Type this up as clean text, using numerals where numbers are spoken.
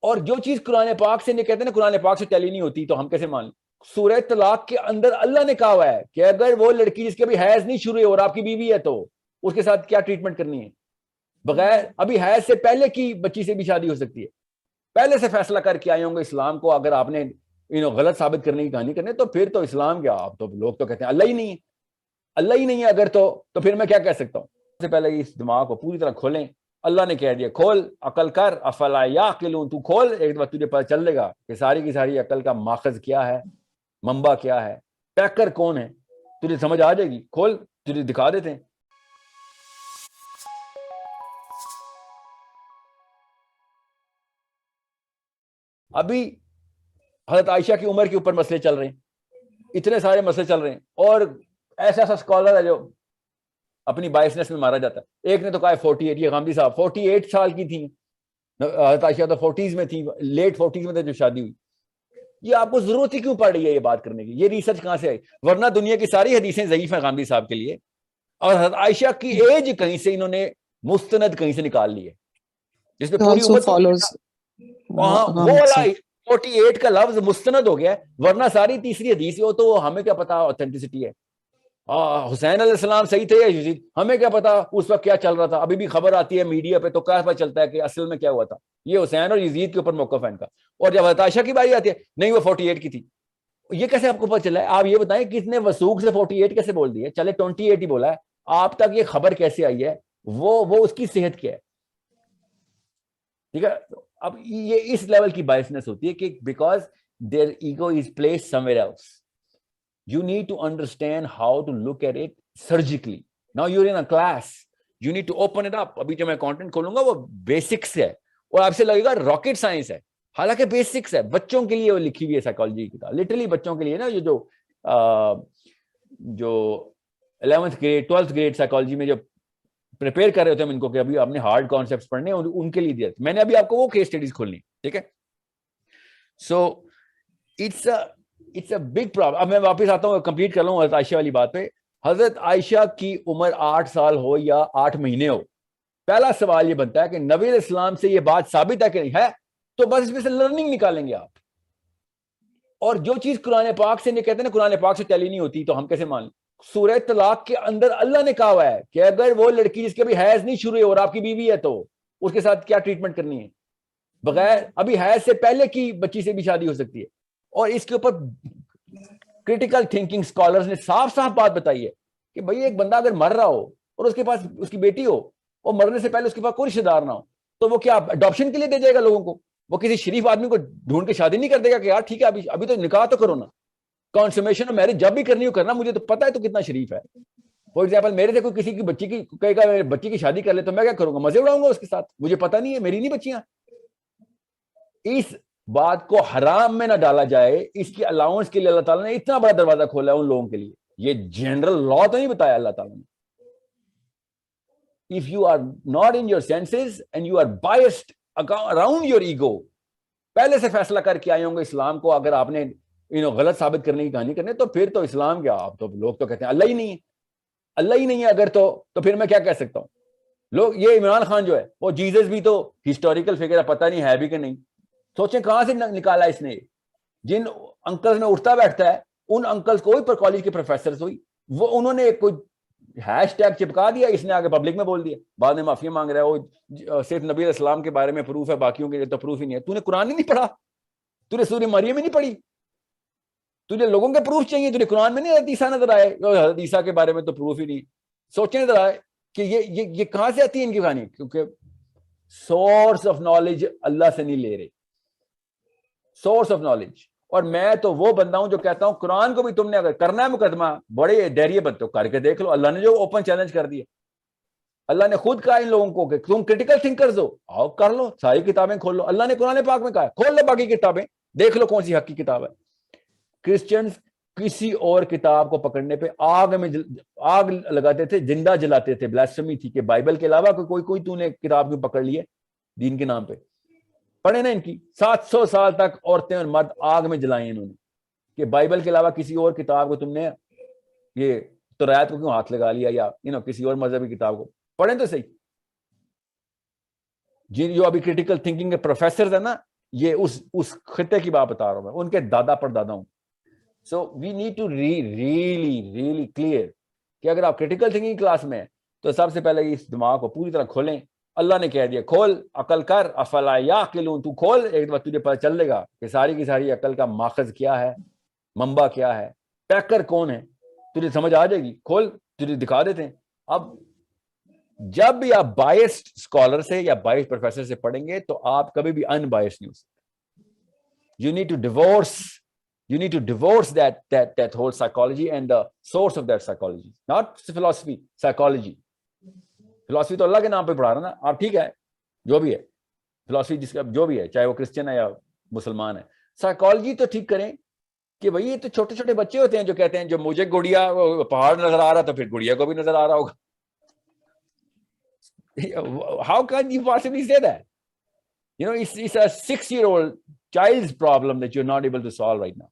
اور جو چیز قرآن پاک سے نہیں کہتے نا قرآن پاک سے ٹیلی نہیں ہوتی تو ہم کیسے مان لیں؟ سورہ طلاق کے اندر اللہ نے کہا ہوا ہے کہ اگر وہ لڑکی جس کے ابھی حیض نہیں شروع ہے اور آپ کی بیوی ہے تو اس کے ساتھ کیا ٹریٹمنٹ کرنی ہے؟ بغیر ابھی حیض سے پہلے کی بچی سے بھی شادی ہو سکتی ہے. پہلے سے فیصلہ کر کے آئے ہوں گے اسلام کو. اگر آپ نے غلط ثابت کرنے کی کہانی کرنے تو پھر تو اسلام کیا, آپ تو لوگ تو کہتے ہیں اللہ ہی نہیں ہے, اللہ ہی نہیں ہے اگر تو پھر میں کیا کہہ سکتا ہوں؟ سب سے پہلے اس دماغ کو پوری طرح کھولیں. اللہ نے کہہ دیا کھول عقل کر, افلا یعقلون, تو کھول, ایک دفعہ تجھے پتہ چل لے گا کہ ساری کی ساری عقل کا ماخذ کیا ہے, منبع کیا ہے, پیکر کون ہے, تجھے سمجھ آ جائے گی. کھول, تجھے دکھا دیتے ہیں. ابھی حضرت عائشہ کی عمر کے اوپر مسئلے چل رہے ہیں, اتنے سارے مسئلے چل رہے ہیں, اور ایسا ایسا اسکالر ہے جو اپنی بائسنس میں مارا جاتا ہے. ایک نے تو کہا 48, یہ غامدی صاحب 48 سال کی تھی, حضرت عائشہ تو 40s میں تھی, لیٹ 40s میں تھے جو شادی ہوئی. یہ آپ کو ضرورت ہی کیوں پڑ رہی ہے یہ بات کرنے کی؟ یہ ریسرچ کہاں سے آئی؟ ورنہ دنیا کی ساری حدیثیں ضعیف ہیں غامدی صاحب کے لیے, اور حضرت عائشہ کی ایج کہیں سے انہوں نے مستند کہیں سے نکال لی ہے جس میں پوری امت وہ والا 48 کا لفظ مستند ہو گیا ہے. ورنہ ساری تیسری حدیث ہو تو ہمیں کیا پتا اوتھینٹسٹی ہے. حسین علیہ السلام صحیح تھے یا یزید, ہمیں کیا پتا اس وقت کیا چل رہا تھا. ابھی بھی خبر آتی ہے میڈیا پہ تو کیا پتہ چلتا ہے کہ اصل میں کیا ہوا تھا. یہ حسین اور یزید کے اوپر موقف ہے ان کا. اور جب حضرت عائشہ کی باری آتی ہے نہیں وہ 48 کی تھی, یہ کیسے آپ کو پتہ چلا ہے؟ آپ یہ بتائیں کس نے وثوق سے 48 کیسے بول دی ہے؟ چلے 28 ہی بولا ہے, آپ تک یہ خبر کیسے آئی ہے؟ وہ اس کی صحت کیا ہے؟ ٹھیک ہے. اب یہ اس لیول کی بائسنس ہوتی ہے کہ because their ego is placed somewhere else. You need to understand how to look at it surgically. Now you're in a class. You need to open it up. ابھی جو میں content کھولوں گا وہ basics ہے, اور آپ سے لگے گا rocket science ہے, حالانکہ بیسکس ہے. بچوں کے لیے وہ لکھی ہوئی ہے سائیکالوجی کی کتاب, لٹرلی بچوں کے لیے نا. یہ جو 11th grade 12th grade psychology میں جو پریپیئر کر رہے ہوتے ہیں ان کو کہ ابھی آپ نے ہارڈ کانسیپٹس پڑھنے ہیں, ان کے لیے دیا. میں نے ابھی آپ کو وہ کیس اسٹڈیز کھولنی, ٹھیک ہے. So it's a big problem. اب میں واپس آتا ہوں, کمپلیٹ کر لوں حضرت عائشہ والی بات پہ. حضرت عائشہ کی عمر 8 سال ہو یا 8 مہینے ہو, پہلا سوال یہ بنتا ہے کہ نبی علیہ السلام سے یہ بات ثابت ہے کہ نہیں ہے, تو بس اس میں سے لرننگ نکالیں گے آپ. اور جو چیز قرآن پاک سے نہیں کہتے نا قرآن پاک سے ٹیلی نہیں ہوتی تو ہم کیسے مان لیں؟ سورہ طلاق کے اندر اللہ نے کہا ہوا ہے کہ اگر وہ لڑکی جس کے ابھی حیض نہیں شروع ہے اور آپ کی بیوی ہے تو اس کے ساتھ کیا ٹریٹمنٹ کرنی ہے؟ بغیر ابھی حیض سے پہلے کی بچی سے بھی شادی ہو سکتی ہے. اور اس کے اوپر کریٹیکل تھنکنگ اسکالرز نے صاف صاف بات بتائی ہے کہ بھئی ایک بندہ اگر مر رہا ہو اور اس کے پاس اس کی بیٹی ہو اور مرنے سے پہلے اس کے پاس کوئی رشتہ دار نہ ہو, تو وہ کیا اڈاپشن کے لیے دے جائے گا لوگوں کو؟ وہ کسی شریف آدمی کو ڈھونڈ کے شادی نہیں کر دے گا کہ یار ٹھیک ہے ابھی تو نکاح تو کرو نا, کنسومیشن میرج جب بھی کرنی ہو کرنا, مجھے تو پتا ہے تو کتنا شریف ہے. فار ایگزامپل میرے سے کوئی کسی کی بچی کی کہے گا میرے بچی کی شادی کر لے تو میں کیا کروں گا؟ مزے اڑاؤں گا اس کے ساتھ, مجھے پتا نہیں ہے, میری نہیں بچیاں. اس بات کو حرام میں نہ ڈالا جائے, اس کی الاؤنس کے لیے اللہ تعالیٰ نے اتنا بڑا دروازہ کھولا ہے ان لوگوں کے لیے. یہ جنرل لا تو نہیں بتایا اللہ تعالیٰ نے. If you are not in your senses and you are biased around your ego, پہلے سے فیصلہ کر کے آئے ہوں گے اسلام کو, اگر آپ نے غلط ثابت کرنے کی کہانی کرنے تو پھر تو اسلام کیا, آپ تو لوگ تو کہتے ہیں اللہ ہی نہیں ہے, اللہ ہی نہیں ہے اگر تو پھر میں کیا کہہ سکتا ہوں؟ لوگ یہ عمران خان جو ہے وہ جیزس بھی تو ہسٹوریکل فگر ہے, پتہ نہیں ہے بھی کہ نہیں. سوچیں کہاں سے نکالا اس نے. جن انکلز نے اٹھتا بیٹھتا ہے ان انکلز کو پر کالج کے پروفیسرز ہوئی, وہ انہوں نے کوئی ہیش ٹیگ چپکا دیا, اس نے آگے پبلک میں بول دیا, بعد میں معافی مانگ رہا ہے. وہ صرف نبی علیہ السلام کے بارے میں پروف ہے, باقیوں کے لیے تو پروف ہی نہیں ہے. تو نے قرآن نہیں پڑھا, تو نے سورہ مریم نہیں پڑھی, تجھے لوگوں کے پروف چاہیے, تجھے قرآن میں نہیں حضرت عیسیٰ نظر آئے, حضرت عیسیٰ کے بارے میں تو پروف ہی نہیں. سوچیں نظر آئے کہ یہ کہاں سے آتی ہے ان کی کہانی, کیونکہ سورس آف نالج اللہ سے نہیں لے رہے, سورس آف نالج. اور میں تو وہ بندہ ہوں جو کہتا ہوں قرآن کو بھی تم نے اگر کرنا ہے مقدمہ, بڑے ڈیریے بنتے ہو کر کے دیکھ لو. اللہ نے جو اوپن چیلنج کر دیا, اللہ نے خود کہا ان لوگوں کو کہ تم کریٹیکل تھنکرز ہو, آؤ کر لو, ساری کتابیں کھول لو. اللہ نے قرآن پاک میں کہا ہے کھول لو باقی کتابیں, دیکھ لو کون سی حق کی کتاب ہے. کرسچنز کسی اور کتاب کو پکڑنے پہ آگ لگاتے تھے, زندہ جلاتے تھے. بلاسفیمی تھی کہ بائبل کے علاوہ کوئی تو نے کتاب کیوں پکڑ لی ہے دین کے نام پہ. پڑھے نا ان کی 700 سال تک عورتیں اور مرد آگ میں جلائیں انہوں نے کہ بائبل کے علاوہ کسی اور کتاب کو تم نے یہ توریت کو کیوں ہاتھ لگا لیا, یا کسی اور مذہبی کتاب کو پڑھیں تو صحیح. جو ابھی کریٹیکل تھنکنگ کے پروفیسرز ہیں نا, یہ اس خطے کی بات بتا رہا ہوں میں, ان کے دادا پر دادا ہوں. So we need to really clear کہ اگر آپ کریٹیکل تھنکنگ کلاس میں تو سب سے پہلے اس دماغ کو پوری طرح کھولیں. اللہ نے کہہ دیا کھول عقل کر, افلا یعقلون, تو کھول, ایک بار تجھے پتہ چل گا کہ ساری کی ساری عقل کا ماخذ کیا ہے, منبع کیا ہے, پیکر کون ہے, تجھے سمجھ آ جائے گی. کھول, تجھے دکھا دیتے ہیں. اب جب بھی آپ بائسڈ اسکالر سے یا بائسڈ پروفیسر سے پڑھیں گے تو آپ کبھی بھی ان بائسڈ نہیں ہو سکتے. You need to divorce that whole psychology and the source of that psychology, not philosophy, psychology. Philosophy تو اللہ کے نام پہ پڑھا رہا نا آپ, ٹھیک ہے, جو بھی ہے philosophy جس کا جو بھی ہے, چاہے وہ کرسچن ہے یا مسلمان ہے. سائیکالوجی تو ٹھیک کریں کہ بھائی یہ تو چھوٹے چھوٹے بچے ہوتے ہیں جو کہتے ہیں جو مجھے گڑیا پہاڑ نظر آ رہا تو پھر گڑیا کو بھی نظر آ رہا ہوگا. How can you possibly say that? You know, it's a 6-year-old child's problem that you're not able to solve right now.